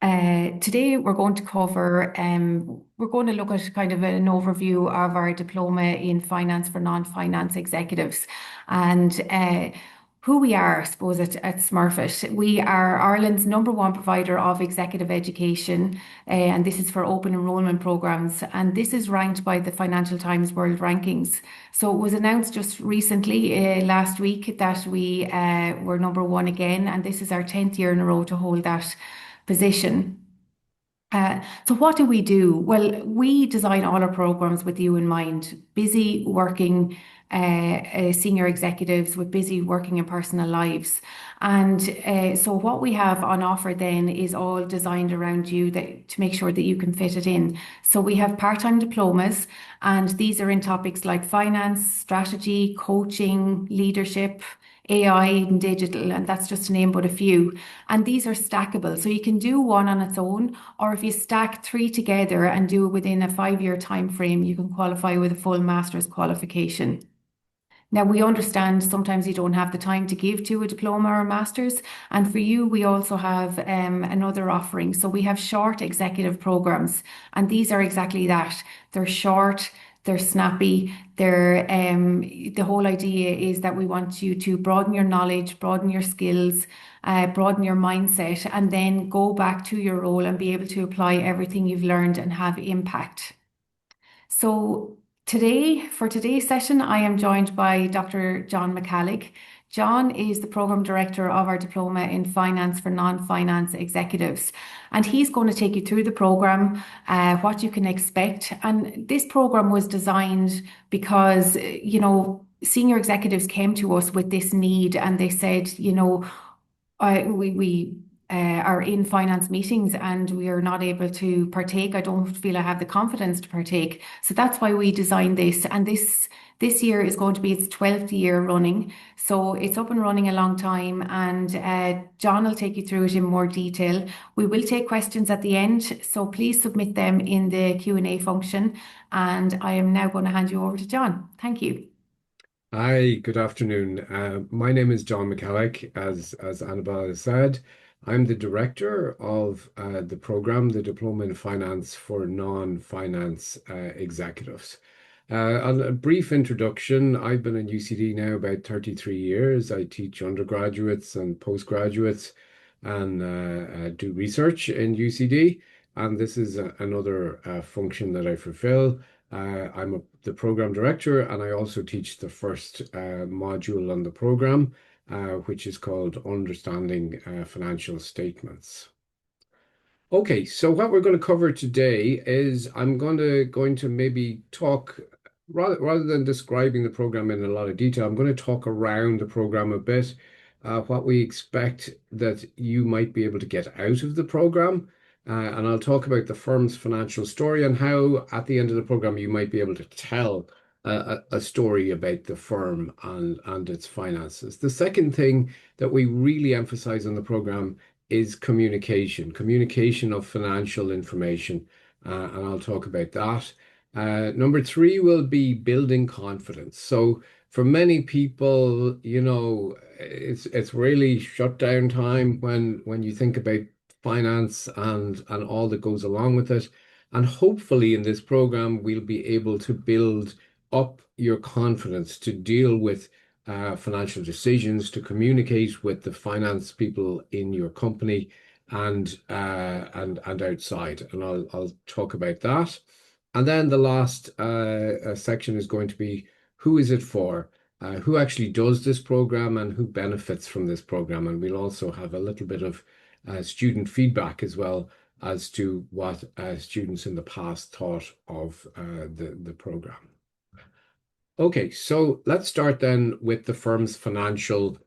Today we're going to look at kind of an overview of our diploma in finance for non-finance executives and who we are, I suppose, at Smurfit. We are Ireland's number one provider of executive education, and this is for open enrollment programs. And this is ranked by the Financial Times World Rankings. So it was announced just recently, last week, that we were number one again, and this is our 10th year in a row to hold that position. So what do we do? Well, we design all our programs with you in mind. Busy working senior executives with busy working and personal lives. And so what we have on offer then is all designed around you to make sure that you can fit it in. So we have part-time diplomas, and these are in topics like finance, strategy, coaching, leadership, AI and digital, and that's just to name but a few. And these are stackable. So you can do one on its own, or if you stack three together and do it within a 5 year time frame, you can qualify with a full master's qualification. Now, we understand sometimes you don't have the time to give to a diploma or a master's. And for you, we also have another offering. So we have short executive programs, and these are exactly that. They're short, they're snappy. The whole idea is that we want you to broaden your knowledge, broaden your skills, broaden your mindset, and then go back to your role and be able to apply everything you've learned and have impact. So for today's session, I am joined by Dr. John McCallig. John is the program director of our diploma in finance for non-finance executives, and he's going to take you through the program, what you can expect. And this program was designed because, senior executives came to us with this need, and they said, we are in finance meetings and we are not able to partake. I don't feel I have the confidence to partake. So that's why we designed this. And this year is going to be its 12th year running. So it's up and running a long time. And John will take you through it in more detail. We will take questions at the end. So please submit them in the Q&A function. And I am now going to hand you over to John. Thank you. Hi, good afternoon. My name is John McCallig, as Annabelle has said. I'm the director of the program, the Diploma in Finance for Non-Finance Executives. A brief introduction, I've been in UCD now about 33 years. I teach undergraduates and postgraduates and do research in UCD. And this is another function that I fulfill. The program director, and I also teach the first module on the program, which is called Understanding Financial Statements. Okay, so what we're going to cover today is I'm going to maybe talk rather than describing the program in a lot of detail. I'm going to talk around the program a bit, what we expect that you might be able to get out of the program. And I'll talk about the firm's financial story and how, at the end of the program, you might be able to tell a story about the firm and its finances. The second thing that we really emphasize on the program is communication of financial information. And I'll talk about that. Number three will be building confidence. So for many people, it's really shutdown time when you think about finance and all that goes along with it. And hopefully in this program, we'll be able to build up your confidence to deal with financial decisions, to communicate with the finance people in your company and outside. And I'll talk about that. And then the last section is going to be who is it for? Who actually does this program and who benefits from this program? And we'll also have a little bit of student feedback as well as to what students in the past thought of the program. Okay, so let's start then with the firm's financial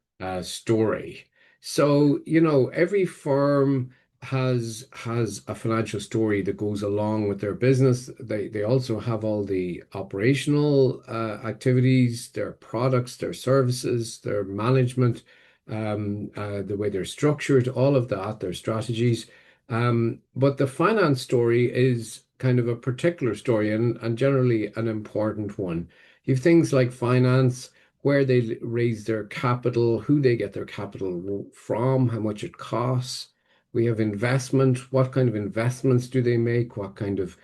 story. So, every firm has a financial story that goes along with their business. They also have all the operational activities, their products, their services, their management, the way they're structured, all of that, their strategies. But the finance story is kind of a particular story and generally an important one. You have things like finance, where they raise their capital, who they get their capital from, how much it costs, We have investment. What kind of investments do they make? What kind of,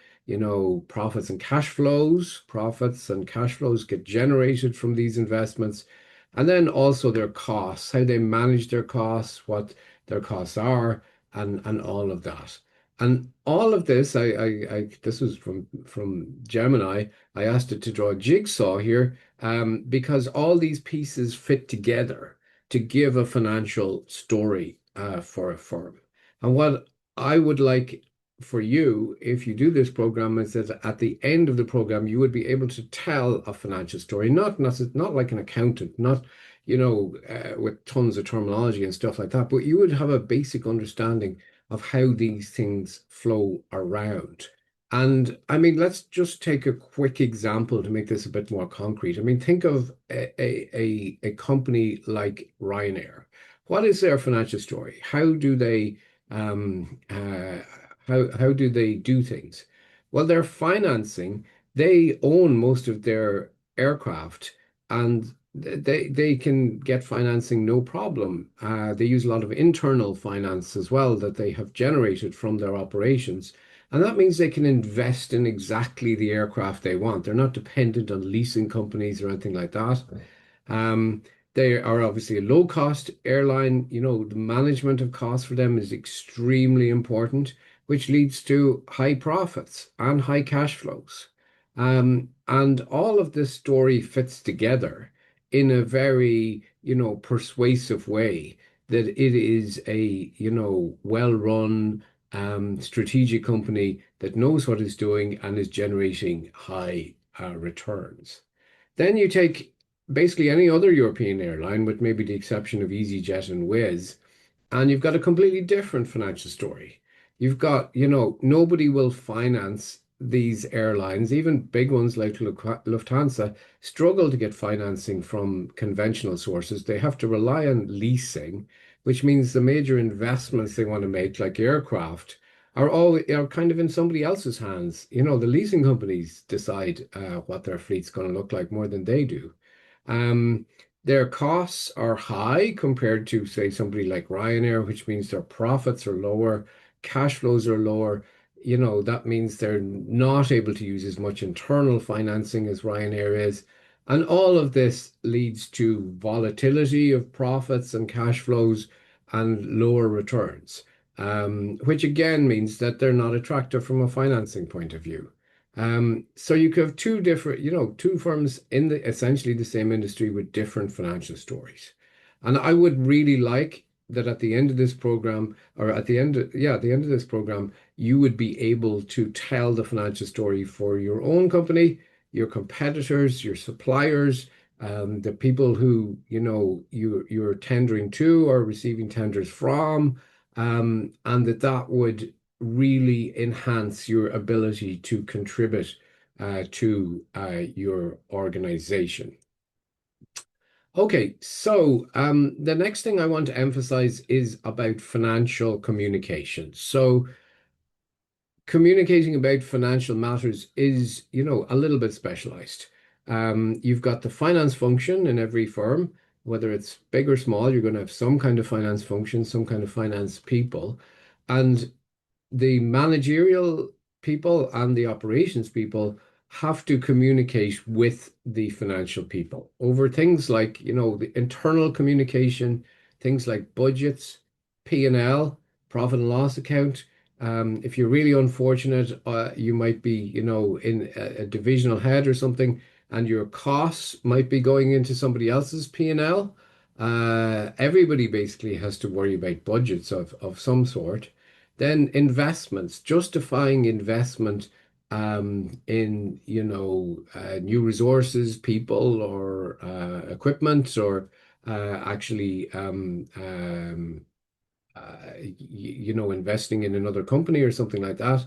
profits and cash flows get generated from these investments? And then also their costs, how they manage their costs, what their costs are, and all of that. And all of this, this was from Gemini. I asked it to draw a jigsaw here, because all these pieces fit together to give a financial story for a firm. And what I would like for you, if you do this program, is that at the end of the program, you would be able to tell a financial story, not like an accountant, not with tons of terminology and stuff like that, but you would have a basic understanding of how these things flow around. And I mean, let's just take a quick example to make this a bit more concrete. I mean, think of a company like Ryanair. What is their financial story? How do they how do they do things? Well, their financing, they own most of their aircraft, and they can get financing no problem. They use a lot of internal finance as well that they have generated from their operations. And that means they can invest in exactly the aircraft they want. They're not dependent on leasing companies or anything like that. Um, they are obviously a low cost airline. The management of costs for them is extremely important, which leads to high profits and high cash flows. And all of this story fits together in a very, persuasive way that it is a, well-run, strategic company that knows what it's doing and is generating high returns. Then you take basically any other European airline, with maybe the exception of EasyJet and Wizz, and you've got a completely different financial story. You've got, nobody will finance these airlines, even big ones like Lufthansa, struggle to get financing from conventional sources. They have to rely on leasing, which means the major investments they want to make, like aircraft, are kind of in somebody else's hands. The leasing companies decide what their fleet's going to look like more than they do. Um, their costs are high compared to, say, somebody like Ryanair, which means their profits are lower, cash flows are lower. That means they're not able to use as much internal financing as Ryanair is. And all of this leads to volatility of profits and cash flows and lower returns, which again means that they're not attractive from a financing point of view. So you could have two different, two firms in the essentially the same industry with different financial stories. And I would really like that at the end of this program, or at the end of this program, you would be able to tell the financial story for your own company, your competitors, your suppliers, the people who, you're tendering to or receiving tenders from, and that would really enhance your ability to contribute to your organization. Okay, so the next thing I want to emphasize is about financial communication. So communicating about financial matters is, a little bit specialized. You've got the finance function in every firm, whether it's big or small, you're going to have some kind of finance function, some kind of finance people. And the managerial people and the operations people have to communicate with the financial people over things like, the internal communication, things like budgets, P&L, profit and loss account. If you're really unfortunate, you might be, in a divisional head or something, and your costs might be going into somebody else's P&L. Everybody basically has to worry about budgets of some sort. Then investments, justifying investment in, new resources, people, or equipment, or actually, investing in another company or something like that.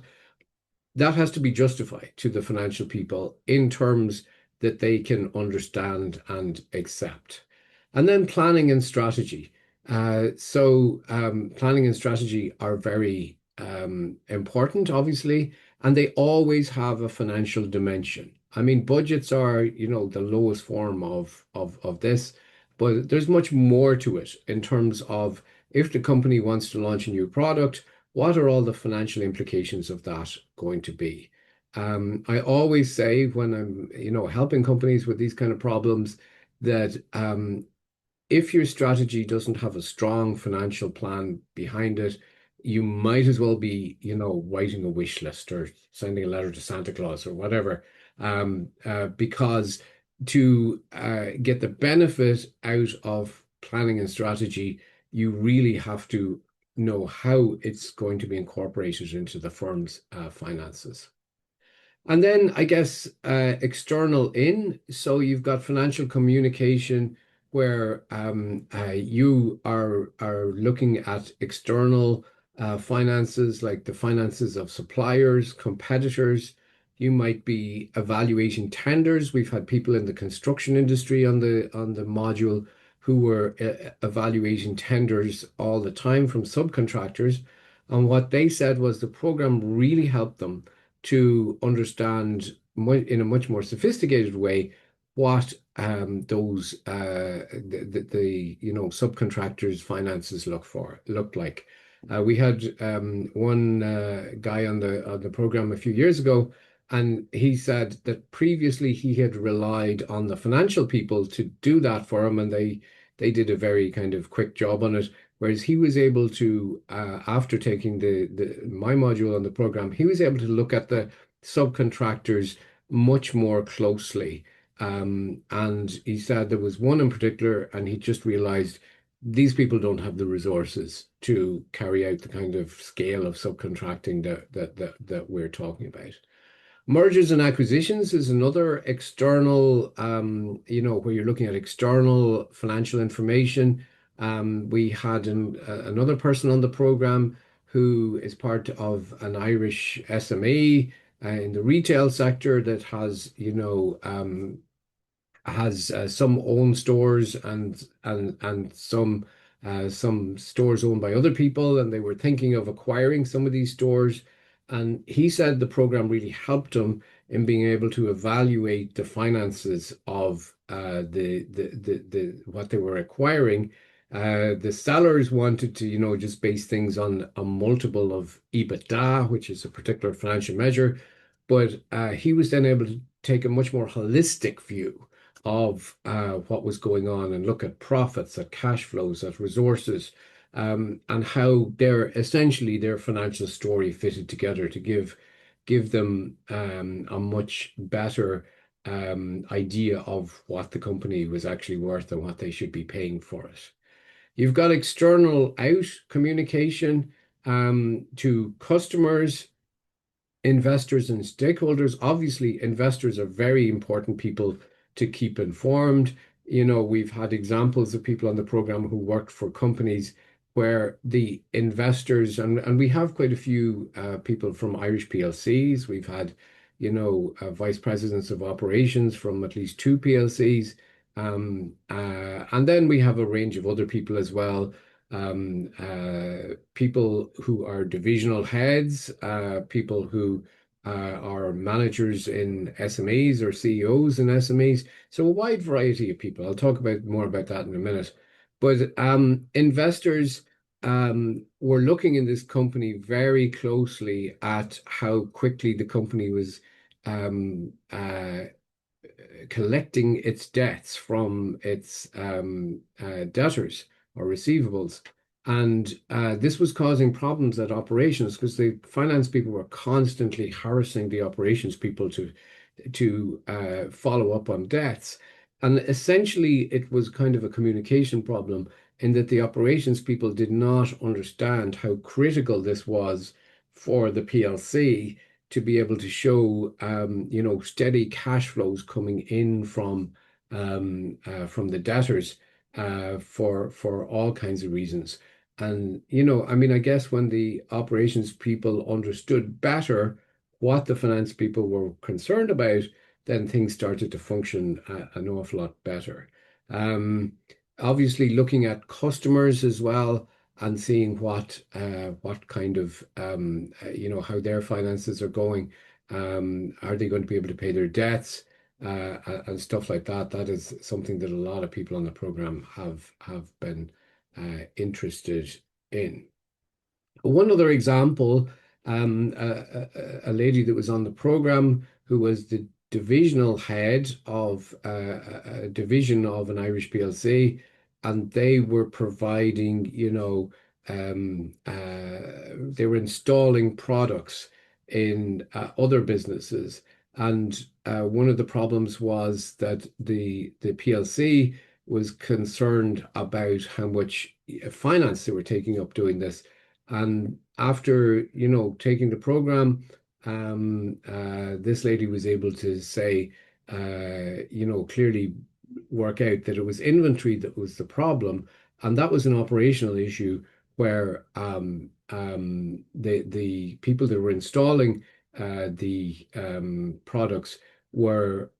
That has to be justified to the financial people in terms that they can understand and accept. And then planning and strategy. Planning and strategy are very important, obviously, and they always have a financial dimension. I mean, budgets are, the lowest form of this, but there's much more to it in terms of if the company wants to launch a new product, what are all the financial implications of that going to be? I always say when I'm, helping companies with these kind of problems that if your strategy doesn't have a strong financial plan behind it, you might as well be, writing a wish list or sending a letter to Santa Claus or whatever, because to get the benefit out of planning and strategy, you really have to know how it's going to be incorporated into the firm's finances. And then I guess external in. So you've got financial communication where you are looking at external finances, like the finances of suppliers, competitors. You might be evaluating tenders. We've had people in the construction industry on the module who were evaluating tenders all the time from subcontractors. And what they said was the program really helped them to understand in a much more sophisticated way what those the subcontractors' finances looked like. We had one guy on the program a few years ago, and he said that previously he had relied on the financial people to do that for him, and they did a very kind of quick job on it. Whereas he was able to, after taking the my module on the program, he was able to look at the subcontractors much more closely. And he said there was one in particular, and he just realized these people don't have the resources to carry out the kind of scale of subcontracting that we're talking about. Mergers and acquisitions is another external, where you're looking at external financial information. We had another person on the program who is part of an Irish SME in the retail sector that has some own stores and some stores owned by other people, and they were thinking of acquiring some of these stores. And he said the program really helped him in being able to evaluate the finances of the what they were acquiring. The sellers wanted to, just base things on a multiple of EBITDA, which is a particular financial measure, but he was then able to take a much more holistic view of what was going on and look at profits, at cash flows, at resources, and how their financial story fitted together to give them a much better idea of what the company was actually worth and what they should be paying for it. You've got external out communication to customers, investors and stakeholders. Obviously, investors are very important people to keep informed. We've had examples of people on the program who worked for companies where the investors, and we have quite a few people from Irish PLCs. We've had, vice presidents of operations from at least two PLCs. And then we have a range of other people as well, people who are divisional heads, people who are managers in SMEs or CEOs in SMEs. So a wide variety of people. I'll talk about more about that in a minute. But investors were looking in this company very closely at how quickly the company was um, uh, collecting its debts from its debtors or receivables. And this was causing problems at operations because the finance people were constantly harassing the operations people to follow up on debts. And essentially, it was kind of a communication problem in that the operations people did not understand how critical this was for the PLC to be able to show, steady cash flows coming in from the debtors for all kinds of reasons. And, I mean, I guess when the operations people understood better what the finance people were concerned about, then things started to function an awful lot better. Um, Obviously, looking at customers as well and seeing what kind of how their finances are going. Are they going to be able to pay their debts and stuff like that? That is something that a lot of people on the program have been interested in. One other example, a lady that was on the program who was the divisional head of a division of an Irish PLC, and they were providing, they were installing products in other businesses. And one of the problems was that the PLC was concerned about how much finance they were taking up doing this. And after, taking the program, this lady was able to say, clearly work out that it was inventory that was the problem. And that was an operational issue where the people that were installing the products were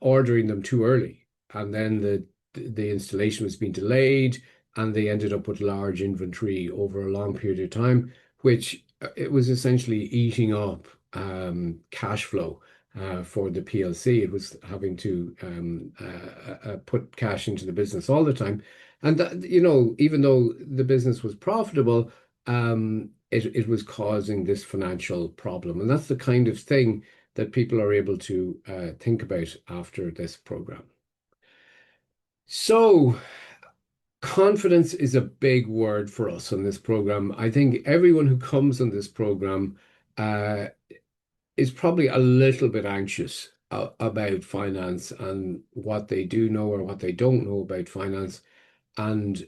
ordering them too early, and then the installation was being delayed, and they ended up with large inventory over a long period of time, which it was essentially eating up cash flow for the PLC. It was having to put cash into the business all the time, and that, even though the business was profitable, it was causing this financial problem, and that's the kind of thing that people are able to think about after this program. So, confidence is a big word for us on this program. I think everyone who comes on this program uh, is probably a little bit anxious about finance and what they do know or what they don't know about finance. And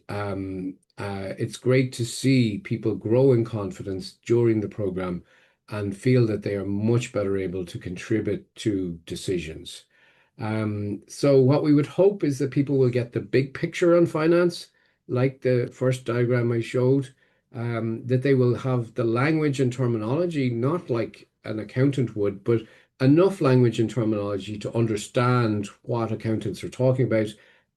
it's great to see people grow in confidence during the program and feel that they are much better able to contribute to decisions. So what we would hope is that people will get the big picture on finance, like the first diagram I showed, that they will have the language and terminology, not like an accountant would, but enough language and terminology to understand what accountants are talking about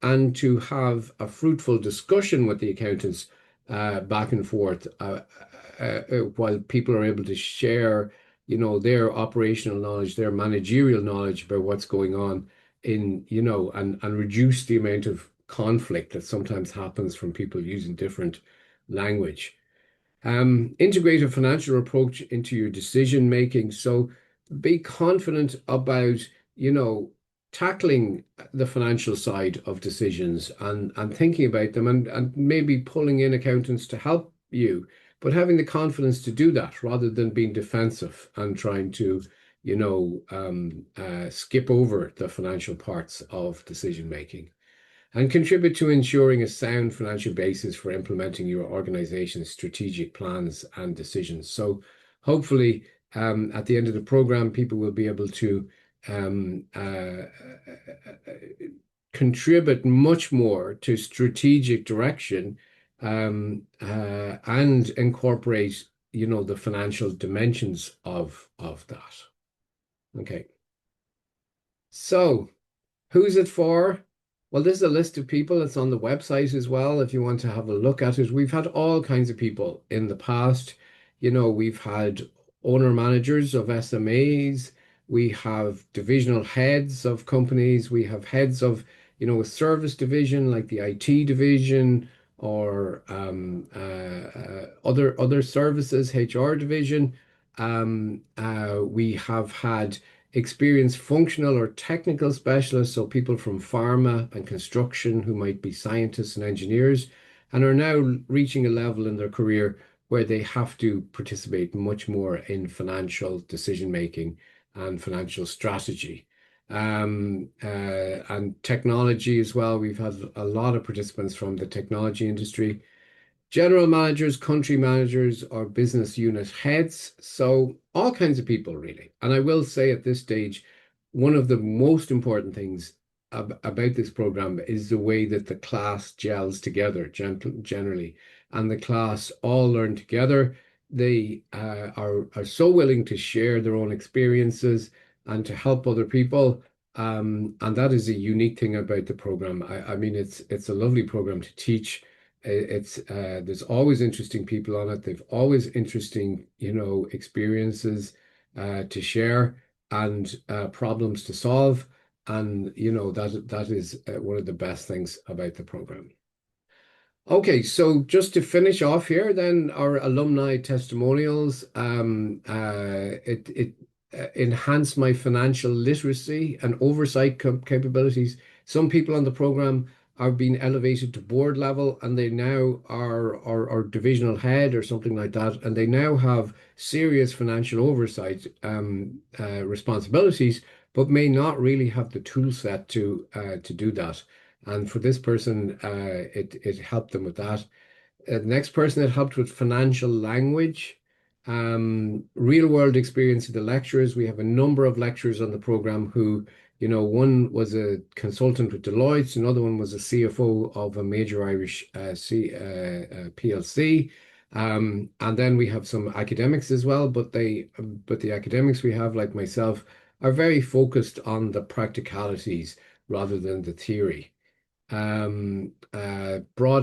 and to have a fruitful discussion with the accountants back and forth while people are able to share, their operational knowledge, their managerial knowledge about what's going on and reduce the amount of conflict that sometimes happens from people using different language. Integrate a financial approach into your decision making. So be confident about, you know, tackling the financial side of decisions and thinking about them and maybe pulling in accountants to help you, but having the confidence to do that rather than being defensive and trying to, skip over the financial parts of decision making and contribute to ensuring a sound financial basis for implementing your organization's strategic plans and decisions. So, hopefully, at the end of the program, people will be able to um, uh, uh, contribute much more to strategic direction and incorporate, the financial dimensions of that. Okay, so. Who's it for? Well, this is a list of people. It's on the website as well if you want to have a look at it. We've had all kinds of people in the past. We've had owner managers of SMEs. We have divisional heads of companies. We have heads of, a service division like the IT division or other services, HR division. We have had experienced functional or technical specialists, so people from pharma and construction who might be scientists and engineers, and are now reaching a level in their career where they have to participate much more in financial decision making and financial strategy. And technology as well. We've had a lot of participants from the technology industry, general managers, country managers, or business unit heads. So all kinds of people, really. And I will say at this stage, one of the most important things about this program is the way that the class gels together generally. And the class all learn together. They are so willing to share their own experiences and to help other people. And that is a unique thing about the program. I mean, it's a lovely program to teach. It's there's always interesting people on it. They've always interesting, experiences to share and problems to solve. And that is one of the best things about the program. Okay, so just to finish off here, then our alumni testimonials, it enhanced my financial literacy and oversight capabilities. Some people on the program are being elevated to board level, and they now are divisional head or something like that, and they now have serious financial oversight responsibilities, but may not really have the tool set to do that. And for this person, it helped them with that. The next person, it helped with financial language, real world experience of the lecturers. We have a number of lecturers on the program who, one was a consultant with Deloitte, another one was a CFO of a major Irish PLC. And then we have some academics as well, but the academics we have, like myself, are very focused on the practicalities rather than the theory. Broaden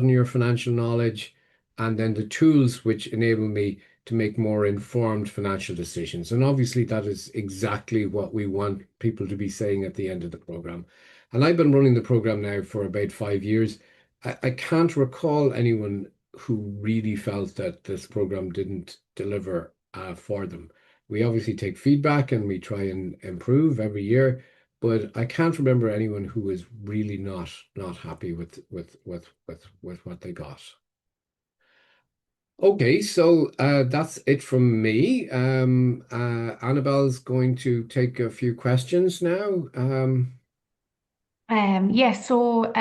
your financial knowledge, and then the tools which enable me to make more informed financial decisions. And obviously, that is exactly what we want people to be saying at the end of the program. And I've been running the program now for about 5 years. I can't recall anyone who really felt that this program didn't deliver for them. We obviously take feedback and we try and improve every year, but I can't remember anyone who was really not happy with what they got. Okay, so that's it from me. Annabelle's going to take a few questions now. Yes, so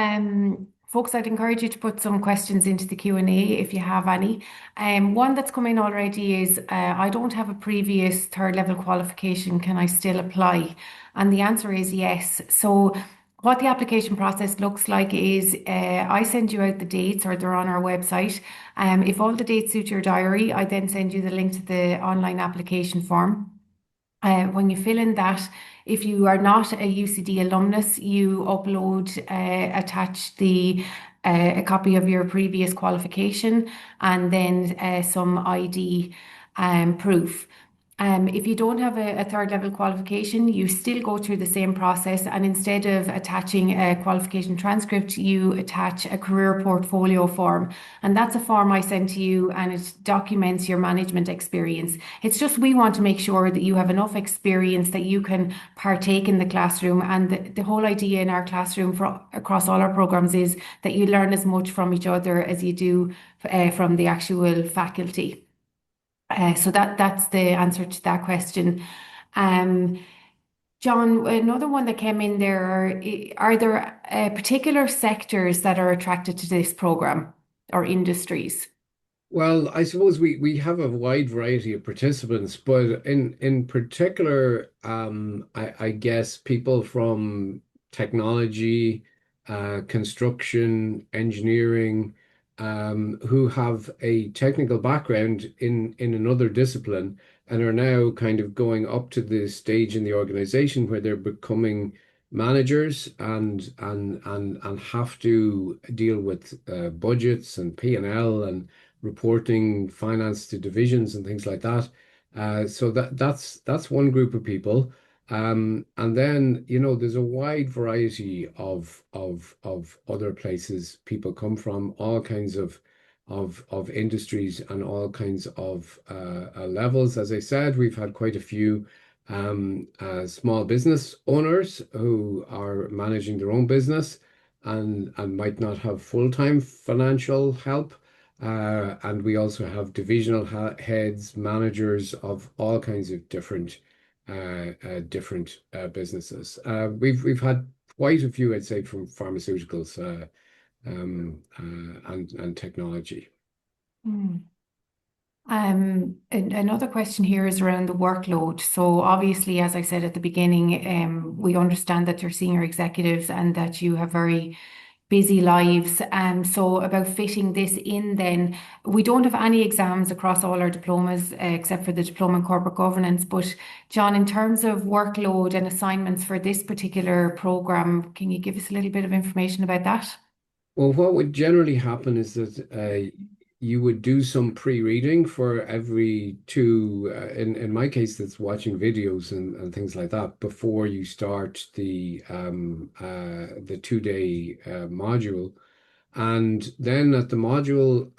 folks, I'd encourage you to put some questions into the Q&A if you have any. One that's come in already is I don't have a previous third level qualification. Can I still apply? And the answer is yes. So what the application process looks like is I send you out the dates, or they're on our website. If all the dates suit your diary, I then send you the link to the online application form. When you fill in that, if you are not a UCD alumnus, you upload, attach a copy of your previous qualification, and then some ID proof. If you don't have a third level qualification, you still go through the same process, and instead of attaching a qualification transcript, you attach a career portfolio form. And that's a form I send to you, and it documents your management experience. It's just we want to make sure that you have enough experience that you can partake in the classroom. And the whole idea in our classroom across all our programs is that you learn as much from each other as you do from the actual faculty. So that's the answer to that question. Um, John, another one that came in there, are there particular sectors that are attracted to this program or industries? Well, I suppose we have a wide variety of participants, but in particular, I guess people from technology, construction, engineering, who have a technical background in another discipline and are now kind of going up to the stage in the organization where they're becoming managers and have to deal with budgets and P&L and reporting finance to divisions and things like that. So that's one group of people. And then, there's a wide variety of other places people come from, all kinds of industries and all kinds of levels. As I said, we've had quite a few small business owners who are managing their own business and might not have full-time financial help. And we also have divisional heads, managers of all kinds of different businesses. We've had quite a few, I'd say, from pharmaceuticals and technology. Hmm. Another question here is around the workload. So obviously, as I said at the beginning, we understand that you're senior executives and that you have very busy lives. So about fitting this in, then we don't have any exams across all our diplomas except for the diploma in corporate governance. But John, in terms of workload and assignments for this particular program, can you give us a little bit of information about that? Well, what would generally happen is that you would do some pre-reading for every two, in my case, that's watching videos and things like that before you start the 2-day module. And then at the module,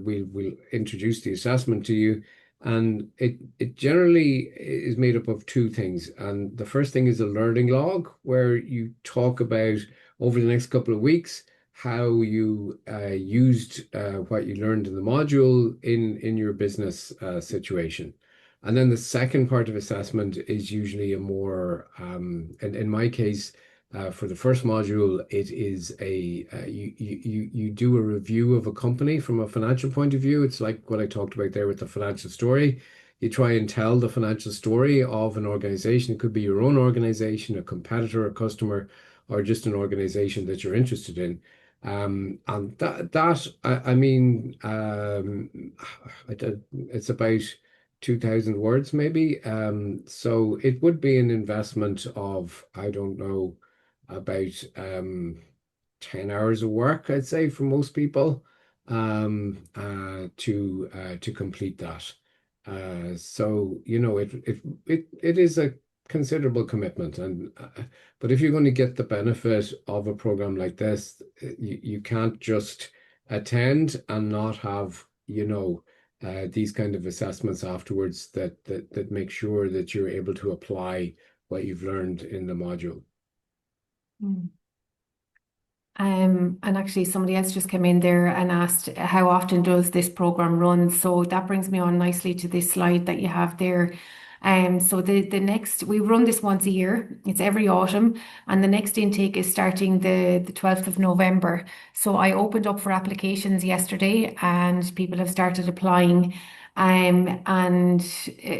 we'll introduce the assessment to you. And it generally is made up of two things. And the first thing is a learning log, where you talk about over the next couple of weeks how you used what you learned in the module in your business situation. And then the second part of assessment is usually a more, and in my case, for the first module, it is you do a review of a company from a financial point of view. It's like what I talked about there with the financial story. You try and tell the financial story of an organization. It could be your own organization, a competitor, a customer, or just an organization that you're interested in. And I mean, it's about 2,000 words maybe. So it would be an investment of, I don't know, about 10 hours of work, I'd say, for most people, to complete that. So, it is a considerable commitment. And but if you're going to get the benefit of a program like this, you can't just attend and not have, these kind of assessments afterwards that make sure that you're able to apply what you've learned in the module. Mm. And actually, somebody else just came in there and asked, how often does this program run? So that brings me on nicely to this slide that you have there. So the next, we run this once a year. It's every autumn, and the next intake is starting the 12th of November. So I opened up for applications yesterday, and people have started applying. And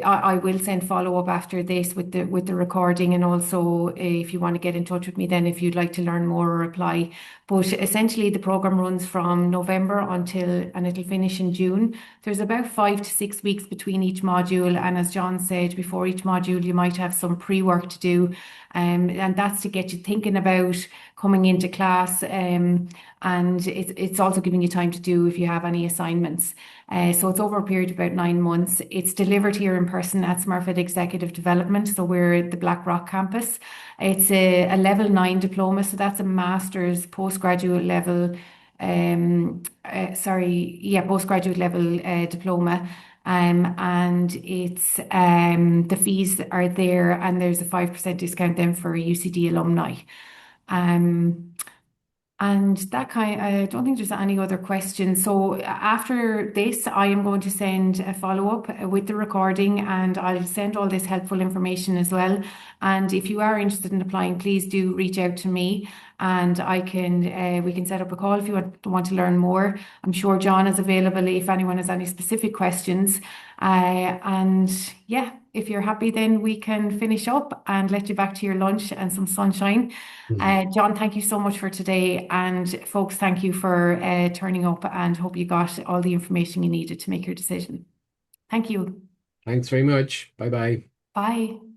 I will send follow up after this with the recording, and also if you want to get in touch with me, then if you'd like to learn more or apply. But essentially, the program runs from November and it'll finish in June. There's about 5 to 6 weeks between each module, and as John said, before each module, you might have some pre-work to do, and that's to get you thinking about coming into class. And it's also giving you time to do if you have any assignments. So it's over a period of about 9 months. It's delivered here in person at Smurfit Executive Development. So we're at the Blackrock campus. It's a level 9 diploma. So that's a master's postgraduate level. Postgraduate level diploma. And it's the fees are there, and there's a 5% discount then for UCD alumni. Um, and that I don't think there's any other questions. So after this, I am going to send a follow-up with the recording, and I'll send all this helpful information as well. And if you are interested in applying, please do reach out to me, and we can set up a call if you want to learn more. I'm sure John is available if anyone has any specific questions. And yeah, if you're happy, then we can finish up and let you back to your lunch and some sunshine. Mhm. John, thank you so much for today. And folks, thank you for turning up, and hope you got all the information you needed to make your decision. Thank you. Thanks very much. Bye bye. Bye.